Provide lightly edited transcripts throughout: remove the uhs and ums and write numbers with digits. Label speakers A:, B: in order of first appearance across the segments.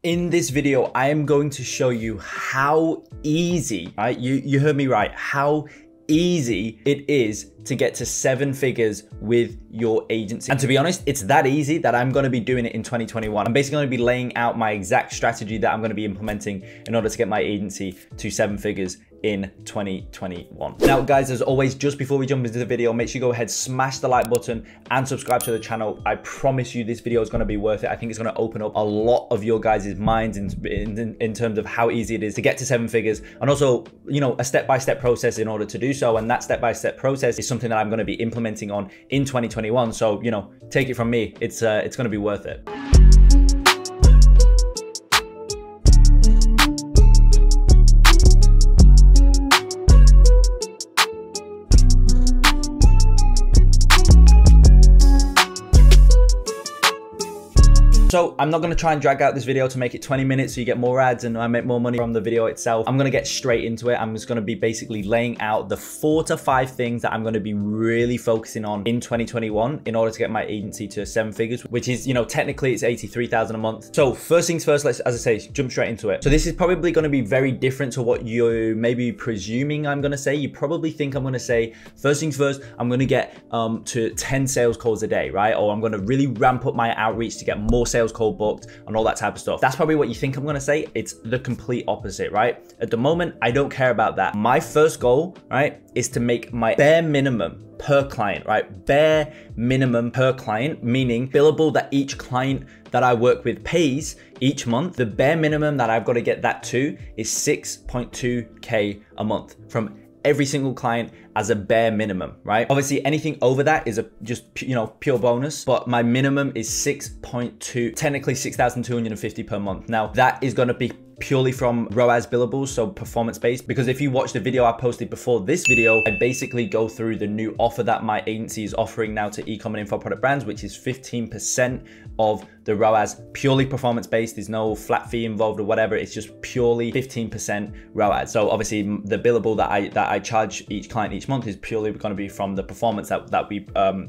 A: In this video, I am going to show you how easy, right? You heard me right, how easy it is to get to 7 figures with your agency. And to be honest, it's that easy that I'm gonna be doing it in 2021. I'm basically gonna be laying out my exact strategy that I'm gonna be implementing in order to get my agency to 7 figures in 2021. Now guys, as always, just before we jump into the video, make sure you go ahead, smash the like button and subscribe to the channel. I promise you this video is gonna be worth it. I think it's gonna open up a lot of your guys' minds in terms of how easy it is to get to 7 figures, and also, you know, a step-by-step process in order to do so. And that step-by-step process is something that I'm gonna be implementing on in 2021. So, you know, take it from me, it's gonna be worth it. So I'm not gonna try and drag out this video to make it 20 minutes so you get more ads and I make more money from the video itself. I'm gonna get straight into it. I'm just gonna be basically laying out the 4 to 5 things that I'm gonna be really focusing on in 2021 in order to get my agency to 7 figures, which is, you know, technically it's 83,000 a month. So first things first, let's, as I say, jump straight into it. So this is probably gonna be very different to what you may be presuming I'm gonna say. You probably think I'm gonna say, first things first, I'm gonna get to 10 sales calls a day, right? Or I'm gonna really ramp up my outreach to get more sales call booked and all that type of stuff. That's probably what you think I'm gonna say. It's the complete opposite, right? At the moment, I don't care about that. My first goal, right, is to make my bare minimum per client, right? Bare minimum per client, meaning billable that each client that I work with pays each month. The bare minimum that I've got to get that to is 6.2K a month from every single client as a bare minimum, right? Obviously anything over that is just, you know, pure bonus, but my minimum is 6.2, technically 6,250 per month. Now that is going to be purely from ROAS billables, so performance based, because if you watch the video I posted before this video, I basically go through the new offer that my agency is offering now to e-com and info product brands, which is 15% of the ROAS, purely performance based. There's no flat fee involved or whatever. It's just purely 15% ROAS. So obviously the billable that I charge each client each month is purely going to be from the performance that we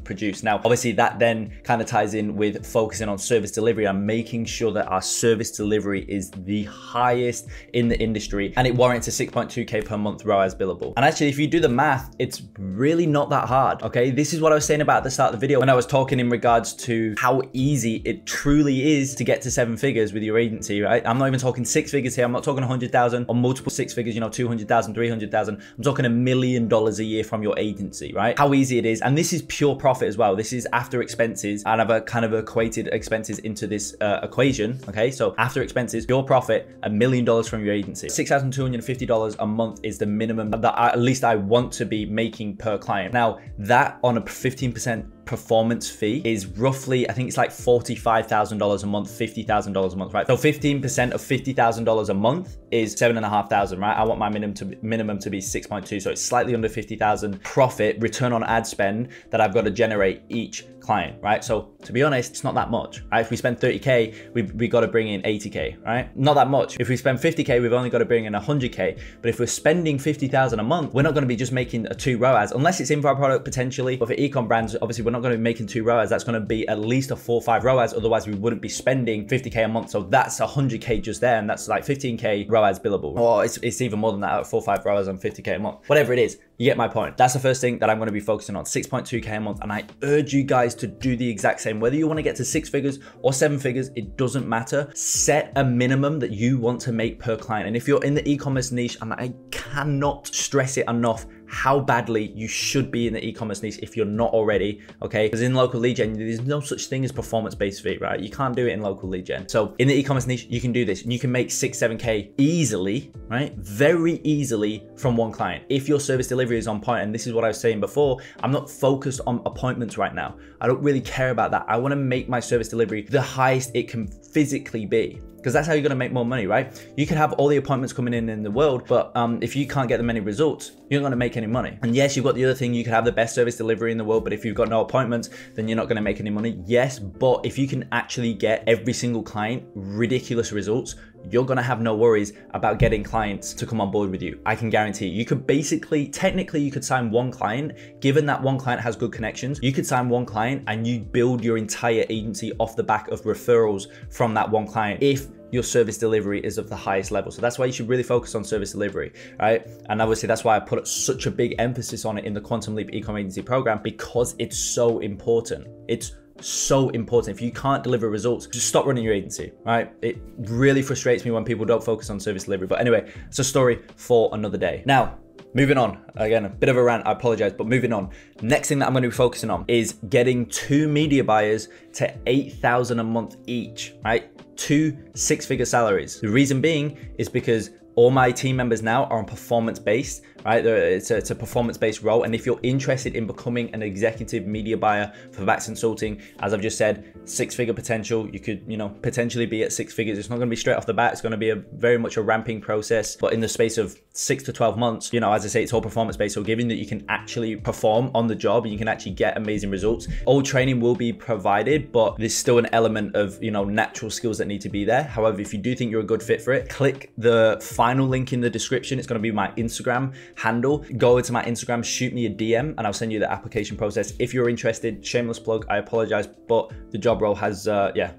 A: produce. Now obviously that then kind of ties in with focusing on service delivery and making sure that our service delivery is the highest in the industry, and it warrants a 6.2K per month ROAS billable. And actually, if you do the math, it's really not that hard, okay? This is what I was saying about at the start of the video when I was talking in regards to how easy it truly is to get to 7 figures with your agency, right? I'm not even talking 6 figures here. I'm not talking 100,000 or multiple 6 figures, you know, 200,000, 300,000. I'm talking $1 million a year from your agency, right? How easy it is. And this is pure profit as well. This is after expenses, and I've kind of equated expenses into this equation, okay? So after expenses, pure profit, $1 million from your agency. $6,250 a month is the minimum that at least I want to be making per client. Now that on a 15% performance fee is roughly, I think it's like $45,000 a month, $50,000 a month, right? So 15% of $50,000 a month is $7,500, right? I want my minimum to be 6.2, so it's slightly under 50,000 profit return on ad spend that I've got to generate each client, right? So to be honest, it's not that much, right? If we spend 30K, we got to bring in 80K, right? Not that much. If we spend 50K, we've only got to bring in 100K. But if we're spending 50,000 a month, we're not going to be just making a 2 ROAS, unless it's info product potentially. But for e-com brands, obviously we're not going to be making 2 ROAS. That's going to be at least a 4 or 5 ROAS. Otherwise we wouldn't be spending 50K a month. So that's 100K just there. And that's like 15K ROAS billable. Or it's even more than that, 4 or 5 ROAS on 50K a month. Whatever it is, you get my point. That's the first thing that I'm going to be focusing on, 6.2K a month. And I urge you guys to do the exact same. Whether you want to get to 6 figures or 7 figures, it doesn't matter. Set a minimum that you want to make per client. And if you're in the e-commerce niche, and I cannot stress it enough how badly you should be in the e-commerce niche if you're not already, okay? Because in local lead gen, there's no such thing as performance-based fee, right? You can't do it in local lead gen. So in the e-commerce niche, you can do this and you can make 6, 7K easily, right? Very easily from one client. If your service delivery is on point, and this is what I was saying before, I'm not focused on appointments right now. I don't really care about that. I want to make my service delivery the highest it can physically be, because that's how you're going to make more money, right? You can have all the appointments coming in the world, but if you can't get them any results, you're not going to make any money. And yes, you've got the other thing, you can have the best service delivery in the world, but if you've got no appointments, then you're not going to make any money. Yes, but if you can actually get every single client ridiculous results, you're going to have no worries about getting clients to come on board with you. I can guarantee you could basically, technically you could sign one client, given that one client has good connections, you could sign one client and you build your entire agency off the back of referrals from that one client if your service delivery is of the highest level. So that's why you should really focus on service delivery, right? And obviously that's why I put such a big emphasis on it in the Quantum Leap Ecom Agency program, because it's so important. It's so important. If you can't deliver results, just stop running your agency, right? It really frustrates me when people don't focus on service delivery. But anyway, it's a story for another day. Now, moving on, again, a bit of a rant, I apologize, but moving on. Next thing that I'm going to be focusing on is getting 2 media buyers to 8,000 a month each, right? 2 six-figure salaries. The reason being is because all my team members now are on performance-based, right? It's a performance-based role. And if you're interested in becoming an executive media buyer for Bax Consulting, as I've just said, 6-figure potential, you could, potentially be at 6 figures. It's not going to be straight off the bat. It's going to be very much a ramping process, but in the space of 6 to 12 months, as I say, it's all performance-based. So given that you can actually perform on the job and you can actually get amazing results, all training will be provided, but there's still an element of, natural skills that need to be there. However, if you do think you're a good fit for it, click the final link in the description. It's going to be my Instagram handle. Go over to my Instagram, shoot me a DM, and I'll send you the application process. If you're interested, shameless plug, I apologize, but the job role has,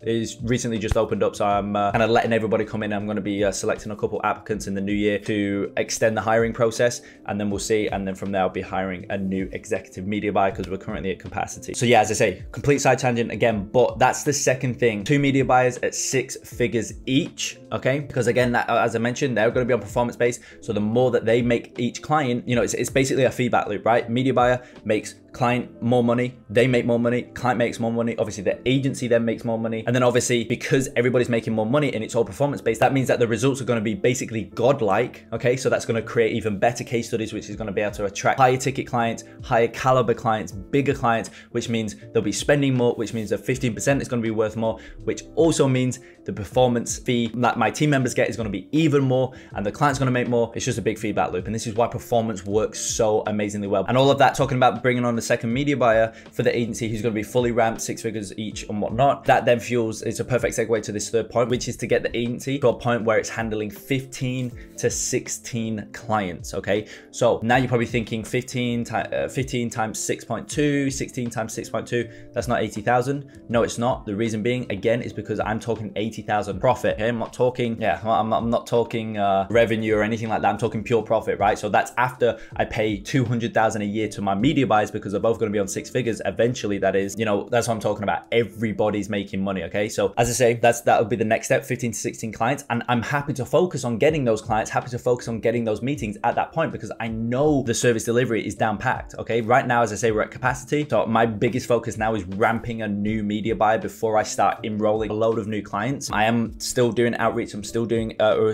A: is recently just opened up. So I'm kind of letting everybody come in. I'm going to be selecting a couple applicants in the new year to extend the hiring process, and then we'll see. And then from there, I'll be hiring a new executive media buyer because we're currently at capacity. So yeah, as I say, complete side tangent again, but that's the second thing. 2 media buyers at 6 figures each, okay? Because again, that, as I mentioned, they're going to be on performance based. So the more that they make each client, it's basically a feedback loop, right? Media buyer makes client more money, they make more money, client makes more money, obviously the agency then makes more money. And then obviously because everybody's making more money and it's all performance based, that means that the results are going to be basically godlike, okay? So that's going to create even better case studies, which is going to be able to attract higher ticket clients, higher caliber clients, bigger clients, which means they'll be spending more, which means that 15% is going to be worth more, which also means the performance fee that my team members get is going to be even more, and the client's going to make more. It's just a big feedback loop. And this is why performance works so amazingly well. And all of that, talking about bringing on the second media buyer for the agency who's going to be fully ramped, 6 figures each and whatnot, that then fuels, it's a perfect segue to this third point, which is to get the agency to a point where it's handling 15 to 16 clients, okay? So now you're probably thinking 15 times 6.2, 16 times 6.2, that's not 80,000. No, it's not. The reason being, again, is because I'm talking 80,000 profit, okay? I'm not talking, I'm not talking revenue or anything like that. I'm talking pure profit, right? So that's after I pay 200,000 a year to my media buyers, because they're both going to be on 6 figures eventually. That is, that's what I'm talking about. Everybody's making money, okay? So as I say, that would be the next step, 15 to 16 clients. And I'm happy to focus on getting those clients, happy to focus on getting those meetings at that point, because I know the service delivery is down packed, okay? Right now, as I say, we're at capacity. So my biggest focus now is ramping a new media buyer before I start enrolling a load of new clients. I am still doing outreach. I'm still doing, or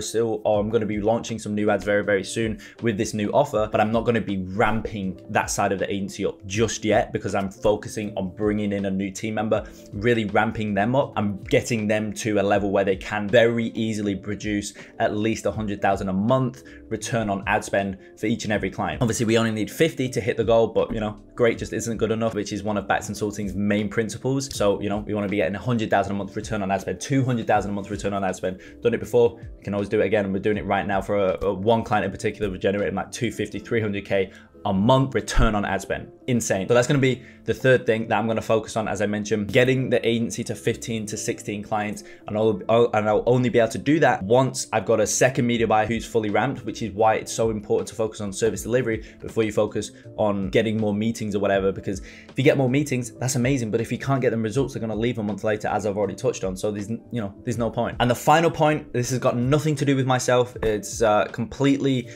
A: I'm going to be launching some new ads very, very soon with this new offer, but I'm not going to be ramping that side of the agency up just yet, because I'm focusing on bringing in a new team member, really ramping them up. I'm getting them to a level where they can very easily produce at least 100,000 a month return on ad spend for each and every client. Obviously, we only need 50 to hit the goal, but great just isn't good enough, which is one of Bax Consulting's main principles. So, we want to be getting 100,000 a month return on ad spend, 200,000 a month return on ad spend. Done it before, we can always do it again. And we're doing it right now for one client in particular. We're generating like 250, 300K a month return on ad spend. Insane. So that's going to be the third thing that I'm going to focus on, as I mentioned, getting the agency to 15 to 16 clients. And I'll only be able to do that once I've got a second media buyer who's fully ramped, which is why it's so important to focus on service delivery before you focus on getting more meetings or whatever. Because if you get more meetings, that's amazing. But if you can't get them results, they're going to leave a month later, as I've already touched on. So there's no point. And the final point, this has got nothing to do with myself. It's completely,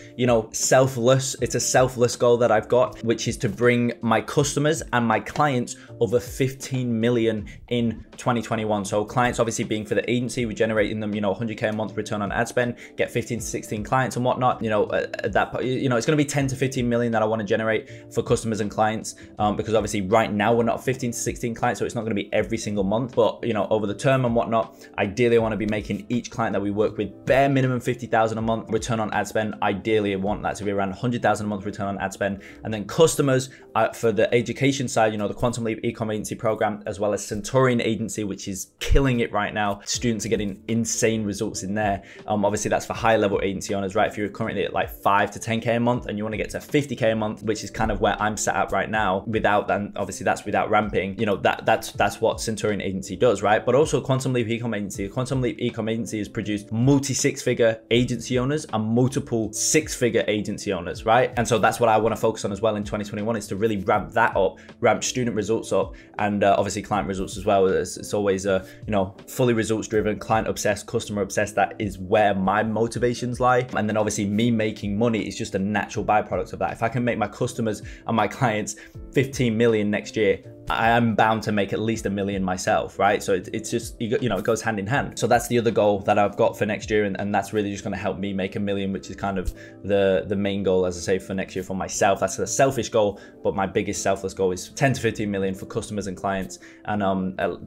A: selfless. It's a selfless goal that I've got, which is to bring my customers and my clients over 15 million in 2021. So clients obviously being for the agency, we're generating them, 100K a month return on ad spend, get 15 to 16 clients and whatnot. It's going to be 10 to 15 million that I want to generate for customers and clients, because obviously right now we're not 15 to 16 clients, so it's not going to be every single month, but over the term and whatnot, ideally I want to be making each client that we work with bare minimum 50,000 a month return on ad spend. Ideally I want that to be around 100,000 a month return on ad spend. end. And then customers for the education side, you know, the Quantum Leap Ecom Agency program, as well as Centurion Agency, which is killing it right now. Students are getting insane results in there. Obviously that's for high level agency owners, right? If you're currently at like 5 to 10K a month and you want to get to 50K a month, which is kind of where I'm set at right now, without then obviously that's without ramping, you know, that's what Centurion Agency does, right? But also Quantum Leap Ecom Agency. Quantum Leap Ecom Agency has produced multi 6-figure agency owners and multiple 6-figure agency owners, right? And so that's what I want to focus on as well in 2021, is to really ramp that up, ramp student results up, and obviously client results as well. It's always you know, fully results driven, client obsessed, customer obsessed. That is where my motivations lie. And then obviously me making money is just a natural byproduct of that. If I can make my customers and my clients 15 million next year, I am bound to make at least $1 million myself, right? So it's just, you know, it goes hand in hand. So that's the other goal that I've got for next year. And that's really just going to help me make $1 million, which is kind of the main goal, as I say, for next year for myself. That's a selfish goal, but my biggest selfless goal is 10 to 15 million for customers and clients. And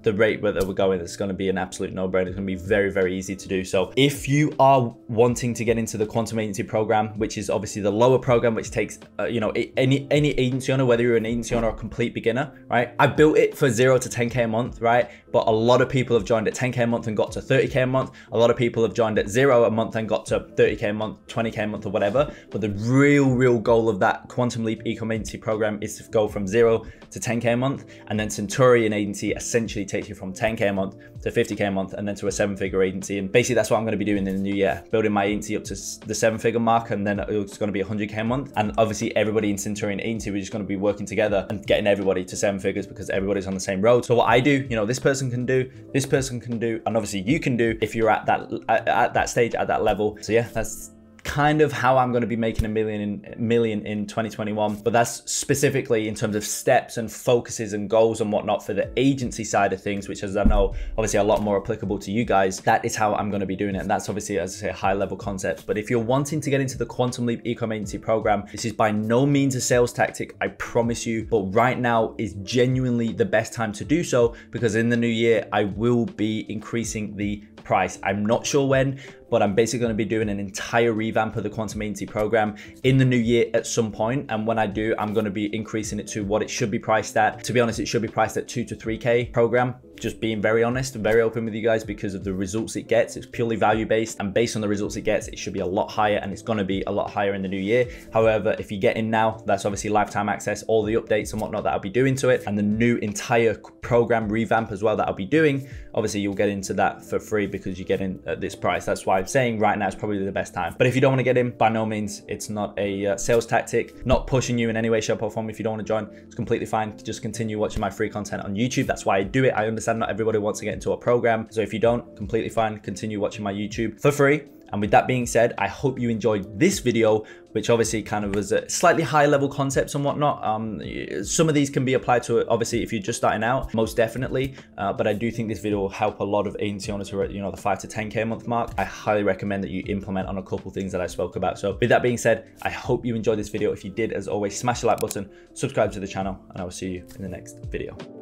A: the rate that we're going, it's going to be an absolute no-brainer. It's going to be very, very easy to do. So if you are wanting to get into the Quantum Agency program, which is obviously the lower program, which takes, you know, any agency owner, whether you're an agency owner or a complete beginner, right? I built it for 0 to 10K a month, right? But a lot of people have joined at 10K a month and got to 30K a month. A lot of people have joined at 0 a month and got to 30K a month, 20K a month or whatever. But the real goal of that Quantum Leap Ecom Agency program is to go from 0 to 10K a month. And then Centurion Agency essentially takes you from 10K a month to 50K a month and then to a 7-figure agency. And basically that's what I'm going to be doing in the new year, building my agency up to the 7-figure mark, and then it's going to be 100K a month. And obviously everybody in Centurion Agency, we're just going to be working together and getting everybody to 7 figures, because everybody's on the same road. So what I do, you know, this person can do, this person can do, and obviously you can do if you're at that stage, at that level. So yeah, that's kind of how I'm going to be making $1 million in 2021. But that's specifically in terms of steps and focuses and goals and whatnot for the agency side of things, which, as I know, obviously a lot more applicable to you guys. That is how I'm going to be doing it. And that's obviously, as I say, a high level concept. But if you're wanting to get into the Quantum Leap Ecom Agency program, this is by no means a sales tactic, I promise you. But right now is genuinely the best time to do so, because in the new year, I will be increasing the price. I'm not sure when, but I'm basically going to be doing an entire revamp of the Quantum Agency program in the new year at some point. And when I do, I'm going to be increasing it to what it should be priced at. To be honest, it should be priced at 2 to 3K program. Just being very honest and very open with you guys, because of the results it gets. It's purely value based, and based on the results it gets, it should be a lot higher, and it's going to be a lot higher in the new year. However, if you get in now, that's obviously lifetime access, all the updates and whatnot that I'll be doing to it, and the new entire program revamp as well that I'll be doing. Obviously you'll get into that for free because you get in at this price. That's why I'm saying right now is probably the best time. But if you don't want to get in, by no means, it's not a sales tactic, not pushing you in any way, shape or form. If you don't want to join, it's completely fine. Just continue watching my free content on YouTube. That's why I do it. I understand not everybody wants to get into a program. So if you don't, completely fine. Continue watching my YouTube for free. And with that being said, I hope you enjoyed this video, which obviously kind of was a slightly high level concepts and whatnot. Some of these can be applied to, obviously, if you're just starting out, most definitely. But I do think this video will help a lot of agency owners who are at, you know, the 5 to 10K a month mark. I highly recommend that you implement on a couple things that I spoke about. So with that being said, I hope you enjoyed this video. If you did, as always, smash the like button, subscribe to the channel, and I will see you in the next video.